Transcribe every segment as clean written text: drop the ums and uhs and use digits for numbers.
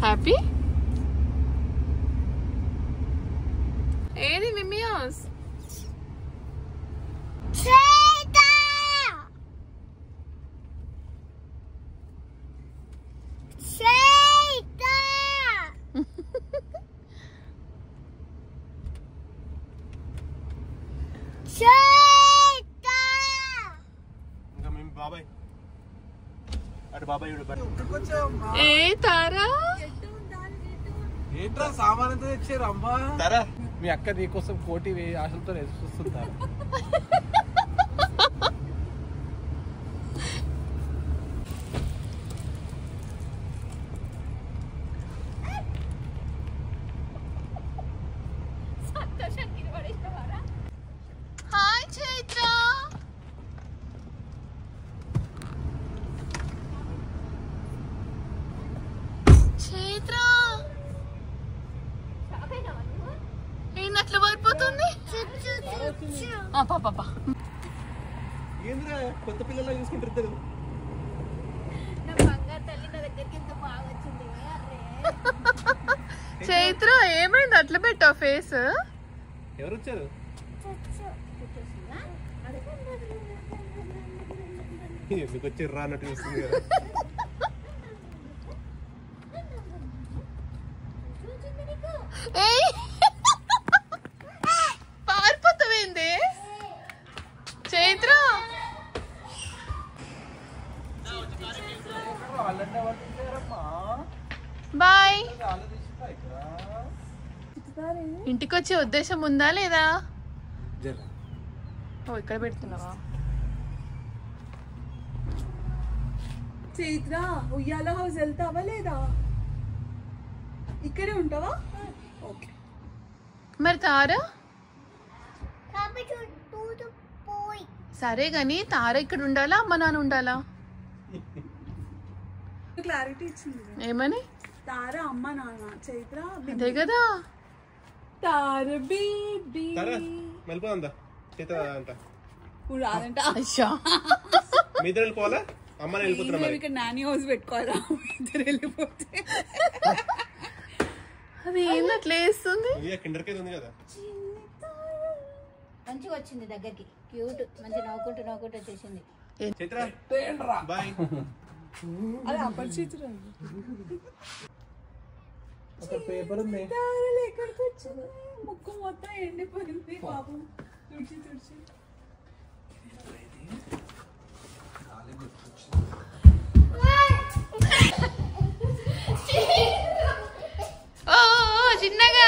Happy ఏది meme house ఏ తారా ఏంట్రా సామానంతో తెచ్చారు అమ్మా తారా మీ అక్క నీకోసం కోటి ఆశలతో చూస్తుంటారు హాయ్ చైత్ర చైత్ర ఏంటట్లా పడిపోతుంది పాపా ఏంద్రా కొత్త పిల్లలు చూసుకుంటారు చైత్ర ఏమైంది అట్లా పెట్టావు ఫేస్ ఎవరు వచ్చారు ఎందుకు వచ్చారు రా అన్నట్టు చూస్తుంది కదా పారిపోతావేంది చైత్ర బాయ్ ఇంటికి వచ్చే ఉద్దేశం ఉందా లేదా ఓ ఇక్కడ పెడుతున్నావా చైత్ర ఉయ్యాల హౌస్ వెళ్తావా లేదా ఇక్కడే ఉంటావా ఓకే మరి తార సరే గాని తార ఇక్కడ ఉండాలా అమ్మ నాన్న ఉండాలా క్లారిటీ ఇచ్చింది ఏమని తార అమ్మ నాన్న చైత్ర అదే కదా తార బేబీ వెళ్ళిపోదా చేత అంట రాదంట అయ్యా మీ ఇద్దరు వెళ్ళిపోవాలా అమ్మ వెళ్ళిపోతున్నా ఇక్కడ నాని హౌస్ పెట్టుకోవాలా ఇద్దరు వెళ్ళిపోతే అది ఏంది అట్లా వేస్తుంది కిండర్ కేజ్ ఉంది కదా మంచిగా వచ్చింది దగ్గరికి క్యూట్ మంచి నవ్వుకుంటూ నవ్వుకుంటూ వచ్చేసింది చైత్ర బాయ్ అలా అపరిచితులు అక్కడ పేపర్ ఉంది ఎక్కడికి వచ్చింది ముక్కు మొత్తం ఎండిపోయింది పాపం తుడిచి తుడిచి చిన్నగా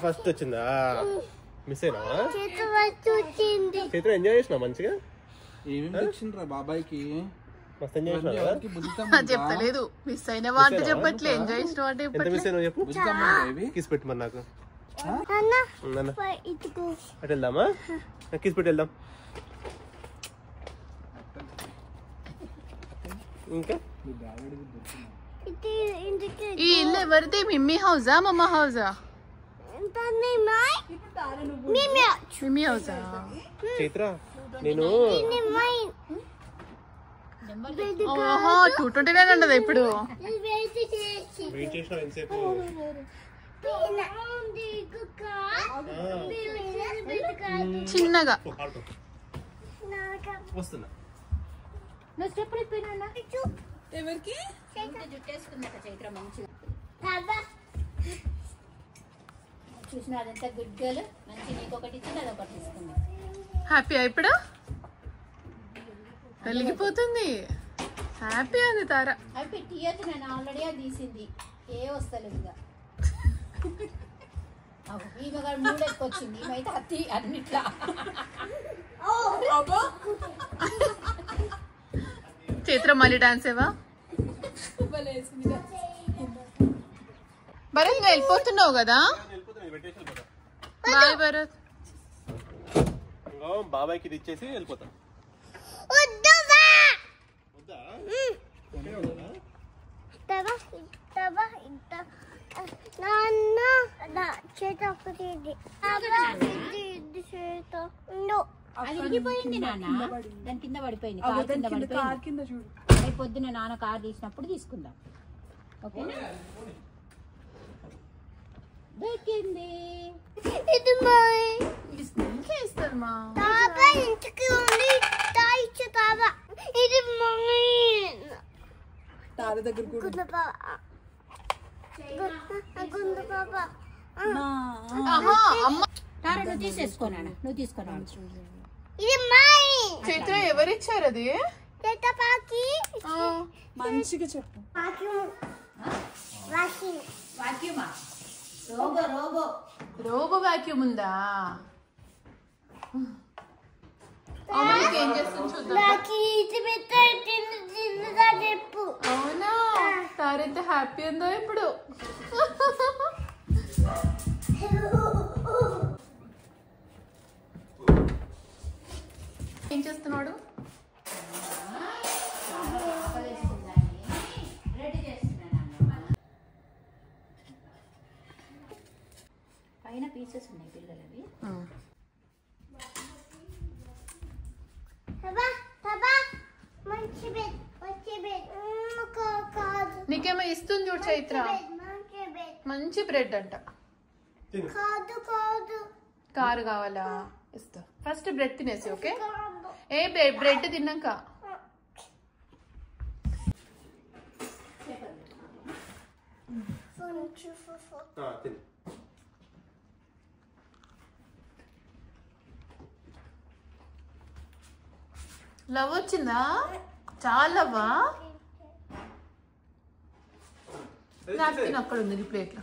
ఫస్ట్ వచ్చిందా మిస్ అయినావా చైత్ర ఎంజాయ్ చేసినావు మంచిగా ఏమేమి తెచ్చిండ్రా బాబాయ్కి మస్తు ఎంజాయ్ చేసినావా చెప్తలేదు మిస్ అయిన వాటి చెప్పట్లే ఎంజాయ్ చేసిన వాటి ఎంత మిస్ అయినావు చెప్పు కిస్ పెట్టు మరి నాకు అటు వెళ్దామా కిస్ పెట్టి వెళ్దాం ఇంకా ఈ ఇల్లు ఎవరిది మిమ్మీ హౌసా మమ్మ హౌసా మిమ్మీ హౌసా చైత్ర నేను 229 అంటది ఇప్పుడు వెయిట్ చేసిన ఎంతసేపు చిన్నగా వస్తున్నా. నువ్వు స్టెప్ అయిపోయినా ఎవరికి జుట్టేసుకుందట చైత్ర మంచిగా చూసిన అదంతా గుడ్ గర్ల్ మంచి నీకు ఒకటి ఇచ్చింది అదొకటి తీసుకుంది. హ్యాపీ ఇప్పుడు వెలిగిపోతుంది. హ్యాపీ ఉంది తార. అవి పెట్టియచ్చు, నేను ఆల్రెడీ అది తీసింది. ఏ వస్తలేదు ఇక ఈమె గారు మూడు ఎక్కువచ్చింది. ఈమె అత్తి అన్నిట్లా చైత్ర మళ్ళీ డాన్స్ ఏవా భరత్ ఇంకా వెళ్ళిపోతున్నావు కదా. బాయ్ భరత్. బాబాయ్కి ఇది ఇచ్చేసి వెళ్ళిపోతాం. అది ఇరిగిపోయింది నాన్న, దాని కింద పడిపోయింది. కార్ కింద చూడు. రేపు పొద్దున నాన్న కార్ తీసినప్పుడు తీసుకుందాం. ఓకేనా? దొరికింది. ఇస్తారు మా తార దగ్గర కూడా తార నువ్వు తీసేసుకోనా, నువ్వు తీసుకున్నా. చైత్ర ఎవరిచ్చారు అది? మంచిగా చెప్పు. వాక్యూమా? రోబో రోబో రోబో వాక్యూమ్ ఉందా? అమ్మకి ఏం చేస్తుంది చూద్దాం. అవునా? తారైతే హ్యాపీ ఉందో ఇప్పుడు? ఏం చేస్తున్నాడు? పైన పీసెస్ ఉన్నాయి పిల్లలవి. నీకేమో ఇస్తుంది చూడు చైత్ర. మంచి బ్రెడ్ అంట. కారు కావాలా? ఇస్తా. ఫస్ట్ బ్రెడ్ తినేసి. ఓకే? ఏ బ్రెడ్ తిన్నాక లవ్ వచ్చిందా? చాలా లవ్వా? నాప్కిన్ అక్కడ ఉంది నీ ప్లేట్లో.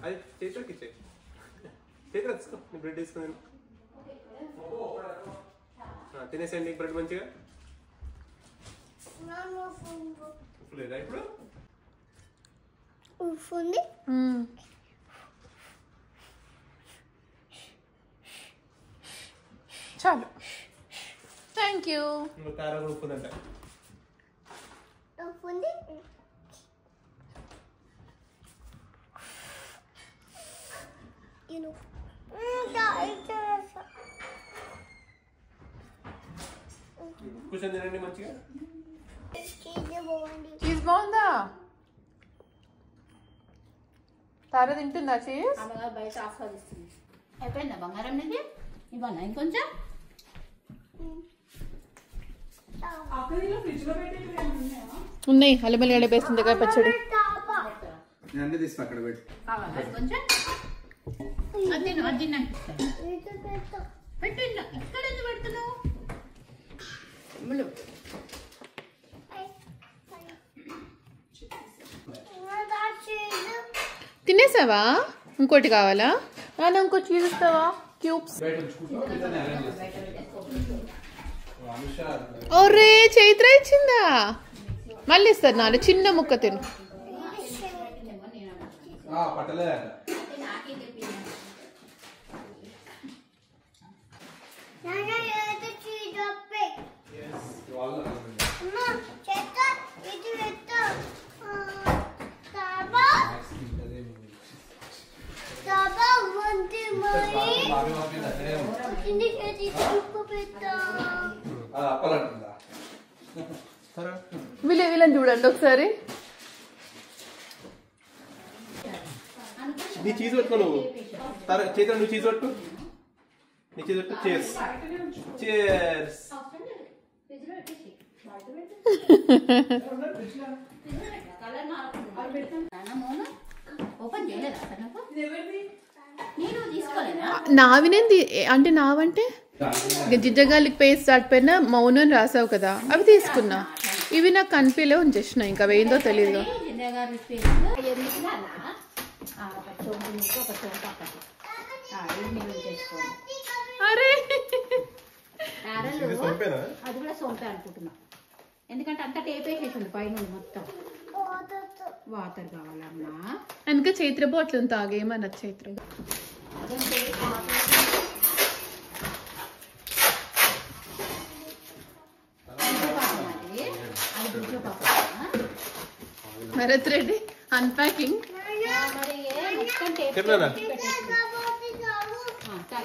అది చేతిలోకి ఇచ్చే. చేతిలో తీసుకో. నీ బ్రెడ్ తీసుకుని తినేసేయండి బ్రెడ్ మంచిగా. లేదా ఇప్పుడు చాలు. Thank you. కారం కూడా ఉప్పుందంట. కూర్చొని తినండి మంచిగా. చీజ్ బాగుందా? తార తింటుందా చీజ్? అమ్మగారు బయట ఆస్వాదిస్తుంది. అయిపోయిందా బంగారం నుండి? ఇవ్వనా ఇంకొంచెం? ఉన్నాయి. అల్లమల్లి గడపేస్తుంది చింతకాయ పచ్చడి. అన్ని తీసి అక్కడ పెట్టు. కొంచెం అది అది నాకు పెట్టు. ఇక్కడ ఎందుకు పెడుతున్నావు? తినేసావా? ఇంకోటి కావాలా? నాన్న ఇంకో చీజ్ ఇస్తావా? క్యూబ్స్. ఒరే చైత్ర ఇచ్చిందా? మళ్ళీ ఇస్తారు నాన్న. చిన్న ముక్క తిను. అప్పాలంటుందా వీళ్ళని చూడండి ఒకసారి. నీ చీజ్ పెట్టుకో నువ్వు. చేతులు నువ్వు చీజ్ పెట్టు. నీ చీజ్ పెట్టు. Chairs chairs. నావినేంది అంటే నావంటే జిజ్జగాలికి పేస్ట్ దాటిపోయిన మౌనం రాసావు కదా, అవి తీసుకున్నా. ఇవి నాకు కనిపించలే ఉంచేసిన, ఇంకా వేయిందో తెలియదు. అరే అది కూడా సోంపే అనుకుంటున్నా, ఎందుకంటే అంత టేప్ వేసేసింది పైన మొత్తం. వాటర్ కావాలన్నా అందుకే చైత్ర బాటిల్ తాగేమన్నా చైత్ర. భరత్ రెడ్డి అన్పాకింగ్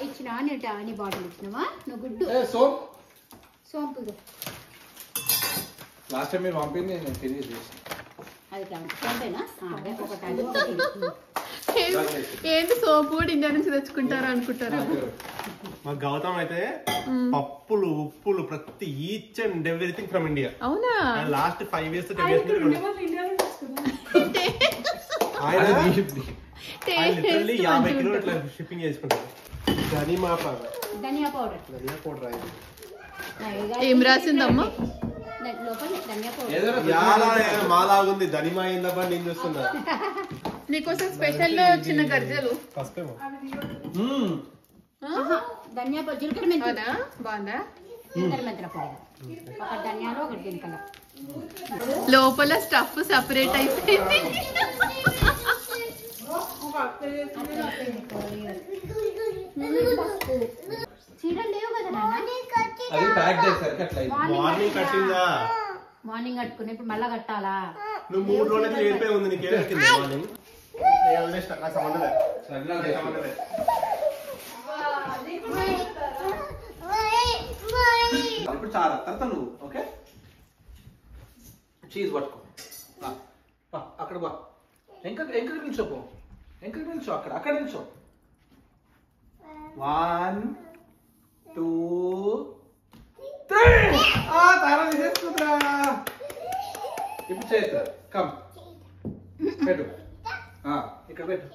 ఇచ్చినా నీ బాటిల్ ఇచ్చినావా నువ్వు గుడ్డు సోంపు లాస్ట్ టైం మీరు పంపింది నేను ఫినిష్ చేసి అది సోంపేనా ఒకటి ఏంటి సోపు కూడా ఇండియా నుంచి తెచ్చుకుంటారా అనుకుంటారా? మా గౌతమ్ అయితే పప్పులు ఉప్పులు ప్రతి each and everything from India. అవునా? లాస్ట్ 5 years 10 years ఆయన లిటరల్లీ 50 కిలో ఇట్లా షిప్పింగ్ చేసుకుంటారు. ధనియా పౌడర్ ఏం రాసిందమ్మా? మాలాగుంది ధనిమా ఏందబ్బా నేను చూస్తున్నా. నీకోసం స్పెషల్ చిన్న గర్జలు. ధనియా పొడి జీలకర్ర మెంతులు బాగుందా? జీలకర్ర మెంతుల పొడి ఒక ధనియాలో ఒకటి జీలకర్ర. లోపల స్టఫ్ సెపరేట్ అయిపోయింది. చీరలు లేవు కదా మార్నింగ్ కట్టుకుని ఇప్పుడు మళ్ళా కట్టాలా? నువ్వు 3 రోజులకి చేరిపోయి ఉంది నీకే మార్నింగ్. ఇప్పుడు చాలా తర్వాత నువ్వు ఓకే చీజ్ పట్టుకో. అక్కడ బా ఎంకకి నిల్చో పో. ఎంకకి నిల్చో అక్కడ నిల్చో. 1 2 3 తారా తీసేసుకుంటా. ఇప్పుడు చేస్తా కమ్ పెట్టు ఇక్కడ పెట్టు.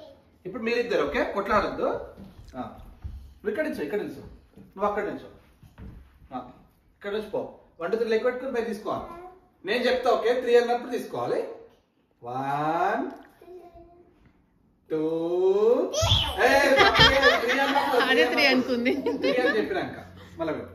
ఇప్పుడు మీరిద్దరు ఓకే కొట్లాడద్దు. ఇక్కడ నిల్చో నువ్వు అక్కడ నిల్చో. ఇక్కడ నుంచి పో. 1 2 3 లెక్క పెట్టుకుని పై తీసుకోవాలి. నేను చెప్తా ఓకే 3 అన్నప్పుడు తీసుకోవాలి. 1 2 అదే 3 అనుకుంది. 3 అని చెప్పినాక మళ్ళీ పెట్టు.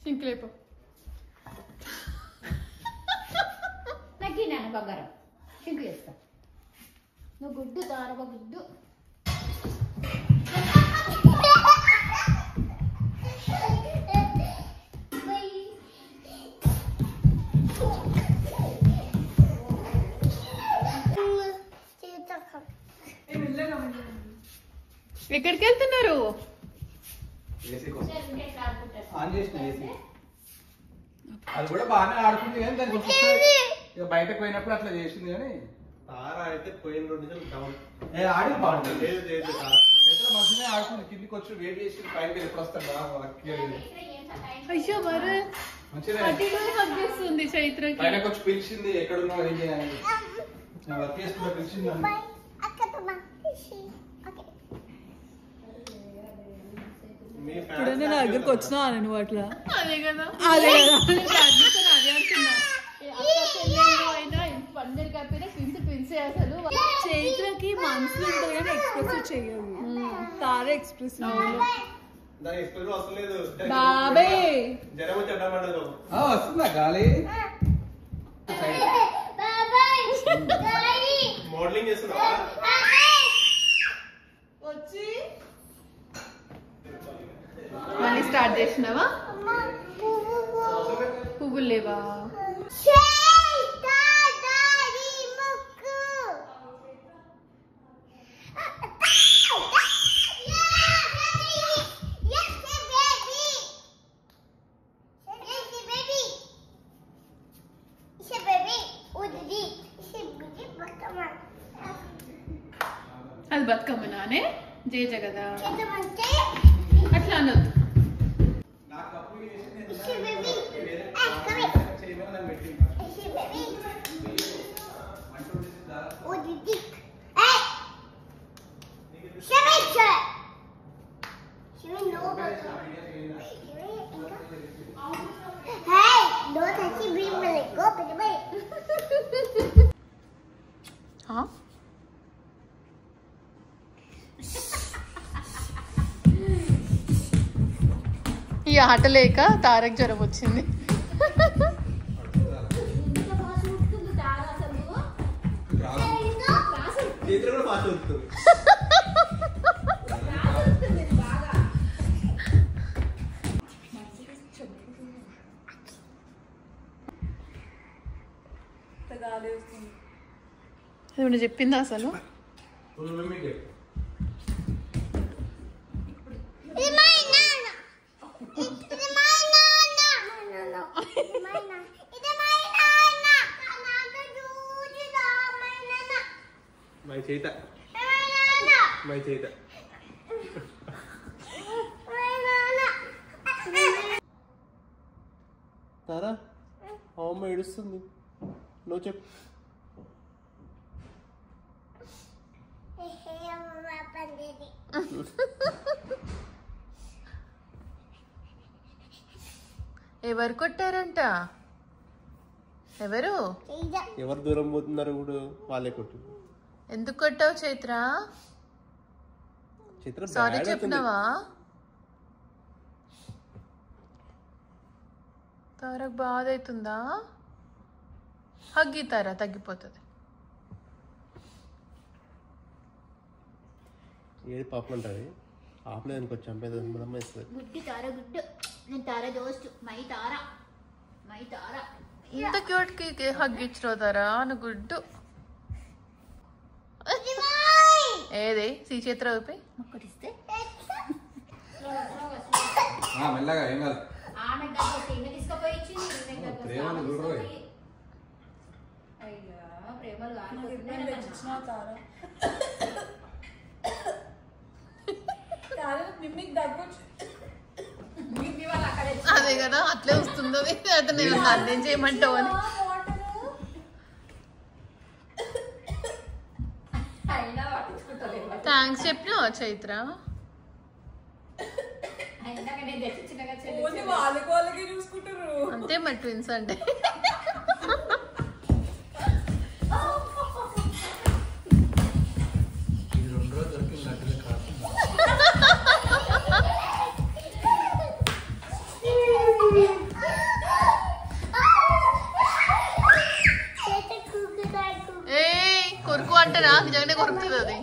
సింక్లేపో నగ్గినాను బంగారం సింకు చేస్తా. నువ్వు గుడ్డు దారవ గుడ్డు ఎక్కడికి వెళ్తున్నారు? అది కూడా బాగానే ఆడుతుంది కానీ దానికి ఇక బయటకు పోయినప్పుడు అట్లా చేసింది కానీ తారా అయితే పోయిన 2 నిమిషాలు డౌన్ ఆడి బాగుంటుంది. తారా ఎక్కడ మంచిగా ఆడుతుంది. కిందికి వచ్చి వేడి చేసి పైకి ఎప్పుడు వస్తాడు అయ్యో భరత్ మంచిగా హగ్గిస్తుంది చైత్రకి. పైనకి వచ్చి పిలిచింది ఎక్కడున్నావు ఏం చేయాలి వర్క్ చేసుకుంటూ పిలిచింది. ఇప్పుడే నా దగ్గరకు వచ్చినా నువ్వు అట్లా. అదే కదా అదే అదే అంటున్నా. పందరు కాకపోయినా పిలిచి అసలు చైత్రకి మనసులో ఉంటుంది కానీ ఎక్స్ప్రెస్ చెయ్యదు. తారా ఎక్స్ప్రెస్ దాని ఎక్స్ప్రెస్ వస్తలేదు. బాబే జ్వరం వచ్చి అడ్డం పడదు. వస్తుందా గాలి? మోడలింగ్ చేస్తున్నావా? వచ్చి మళ్ళీ స్టార్ట్ చేసినావా? పువ్వులు లేవా? అది బతుకమ్మనానే జయ జగదా అట్లా అనొద్దు. ఈ ఆట లేక తారక్ జ్వరం వచ్చింది. ఏమన్నా చెప్పిందా అసలు? మై చేత తారా అమ్మ ఏడుస్తుంది, నువ్వు చెప్పు. ఎవరు కొట్టారంట? ఎవరు దూరం పోతున్నారు కూడా వాళ్ళే కొట్టు. ఎందుకు కొట్టావు చైత్ర? సారీ చెప్పినావా? తారకు బాధ అవుతుందా? హగ్గితారా తగ్గిపోతుంది. ఏది పాపం అంటారు ఆపలేదానికి వచ్చి చంపేదమ్మా ఇస్తుంది. గుడ్డు తార గుడ్డు, నేను తార దోస్తు మై తార ఇంత క్యూట్ కి హగ్గిచ్చిరో తారా అని గుడ్డు. ఏది శ్రీచేత్ర ఊపి ఒక్కటిస్తే మెల్లగా ఏం కాదు. అదే కదా అట్లే వస్తుందో అయితే నేను అర్థం చేయమంటావు అని. థ్యాంక్స్ చెప్పినావా చైత్ర? అంతే మరి ట్విన్స్ అంటే. ఏ కొరుకు అంటారా? నిజంగానే కొరుకుతుంది అది.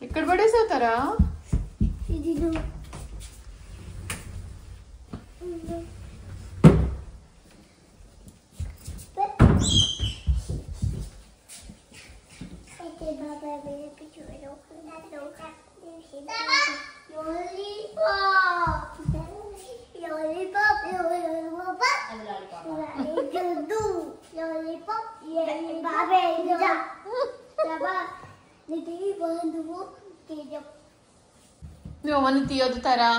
ఎక్కడ పడేసవుతారా? నువ్వు అవన్నీ తీయొద్దు తారా.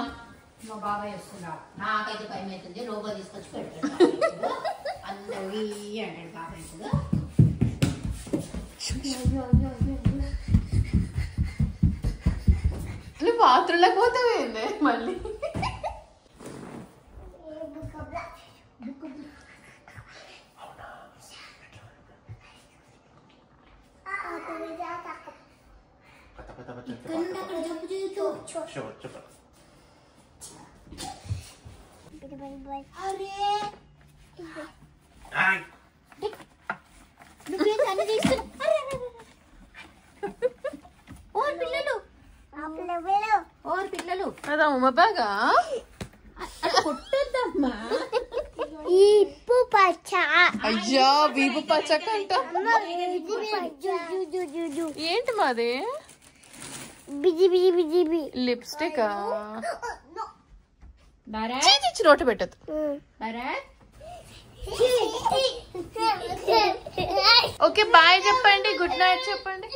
మా బాబాయ్ వస్తున్నాడు, నాకైతే భయం అవుతుంది. లోపల తీసుకొచ్చి పెడతాడు అందరూ అంటాడు బాబాయ్. బాత్రూంలోకి పోతావేందే మళ్ళీ? పిల్లలు అదా ఉమ్మ బాగా కొట్టద్దమ్మా. అయ్యా వీపు పచ్చకంట. ఏంటి మాది? లిప్స్టిక్ నోట పెట్టదు. ఓకే బాయ్ చెప్పండి, గుడ్ నైట్ చెప్పండి.